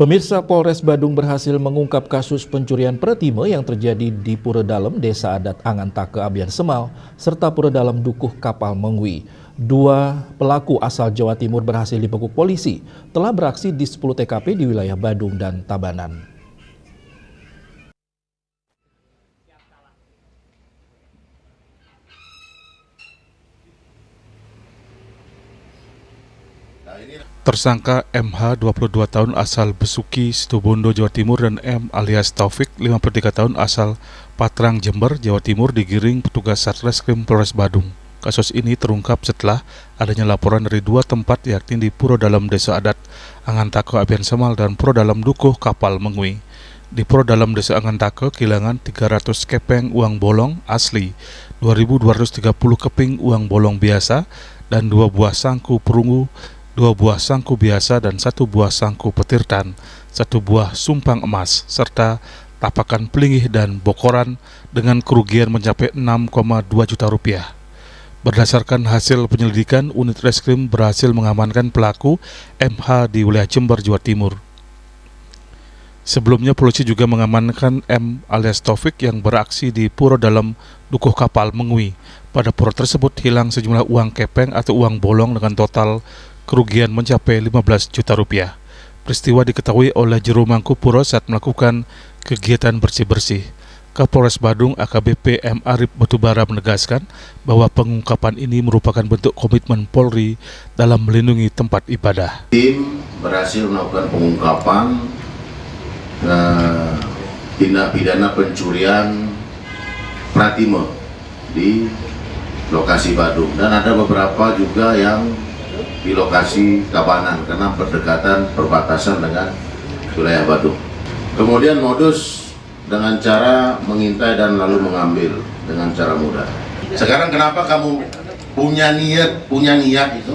Pemirsa, Polres Badung berhasil mengungkap kasus pencurian Pretime yang terjadi di Pura Dalem, Desa Adat Angantake, Abian Semal, serta Pura Dalem Dukuh Kapal Mengwi. Dua pelaku asal Jawa Timur berhasil dibekuk polisi, telah beraksi di 10 TKP di wilayah Badung dan Tabanan. Tersangka MH 22 tahun asal Besuki, Situbondo, Jawa Timur dan M alias Taufik 53 tahun asal Patrang, Jember, Jawa Timur digiring petugas Satreskrim Polres Badung. Kasus ini terungkap setelah adanya laporan dari dua tempat yakni di Pura Dalem Desa Adat Angantake, Abian Semal dan Pura Dalem Dukuh Kapal Mengwi. Di Pura Dalem Desa Angantake kehilangan 300 kepeng uang bolong asli, 2.230 keping uang bolong biasa dan 2 buah sangku perunggu, 2 buah sangku biasa dan 1 buah sangku petirtan, 1 buah sumpang emas, serta tapakan pelingih dan bokoran dengan kerugian mencapai 6,2 juta rupiah. Berdasarkan hasil penyelidikan, unit reskrim berhasil mengamankan pelaku MH di wilayah Jember, Jawa Timur. Sebelumnya polisi juga mengamankan M alias Taufik yang beraksi di Pura Dalem Dukuh Kapal Mengwi. Pada pura tersebut hilang sejumlah uang kepeng atau uang bolong dengan total kerugian mencapai 15 juta rupiah. Peristiwa diketahui oleh Juru Mangku Pura saat melakukan kegiatan bersih-bersih. Kapolres Badung AKBP M. Arif Batubara menegaskan bahwa pengungkapan ini merupakan bentuk komitmen Polri dalam melindungi tempat ibadah. Tim berhasil melakukan pengungkapan tindak pidana pencurian Pretime di lokasi Badung, dan ada beberapa juga yang di lokasi Tabanan karena berdekatan perbatasan dengan wilayah Badung. Kemudian modus dengan cara mengintai dan lalu mengambil dengan cara mudah. Sekarang kenapa kamu punya niat itu,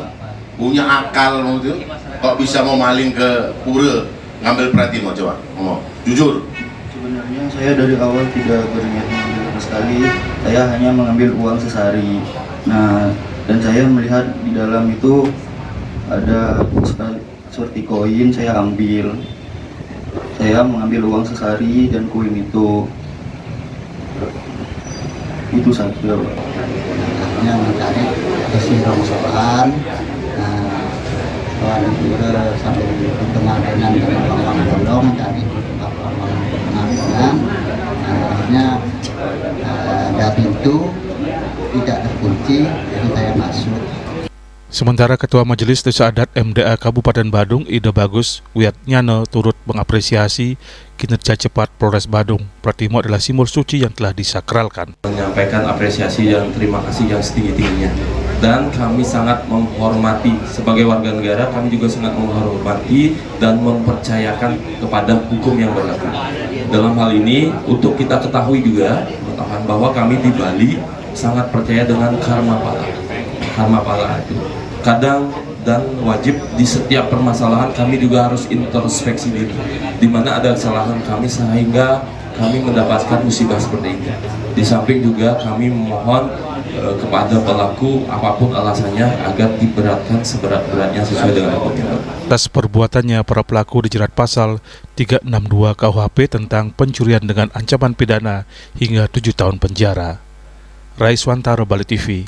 punya akal itu, kok bisa mau maling ke pura ngambil Pretime? Coba ngomong jujur. Sebenarnya saya dari awal tidak berniat mengambil sama sekali. Saya hanya mengambil uang sesari. Nah, dan saya melihat di dalam itu ada seperti koin, saya ambil. Saya mengambil uang sesari dan koin itu saja. Hanya mencari isi rongsokan, kawan itu sampai kemarin dengan uang bolong, mencari pengambilan. Akhirnya dari itu tidak terkunci, jadi saya masuk. Sementara Ketua Majelis Desa Adat MDA Kabupaten Badung, Ida Bagus Wiatnyana, turut mengapresiasi kinerja cepat Polres Badung. Pretime adalah simbol suci yang telah disakralkan. Menyampaikan apresiasi dan terima kasih yang setinggi-tingginya. Dan kami sangat menghormati, sebagai warga negara kami juga sangat menghormati dan mempercayakan kepada hukum yang berlaku. Dalam hal ini untuk kita ketahui juga bahwa kami di Bali sangat percaya dengan karma pala. Karma pala itu kadang dan wajib di setiap permasalahan kami juga harus introspeksi diri, di mana ada kesalahan kami sehingga kami mendapatkan musibah seperti ini. Di samping juga kami memohon kepada pelaku apapun alasannya agar diberatkan seberat-beratnya sesuai dengan hukum. Atas perbuatannya, para pelaku dijerat pasal 362 KUHP tentang pencurian dengan ancaman pidana hingga 7 tahun penjara. Raiswantara, Bali TV.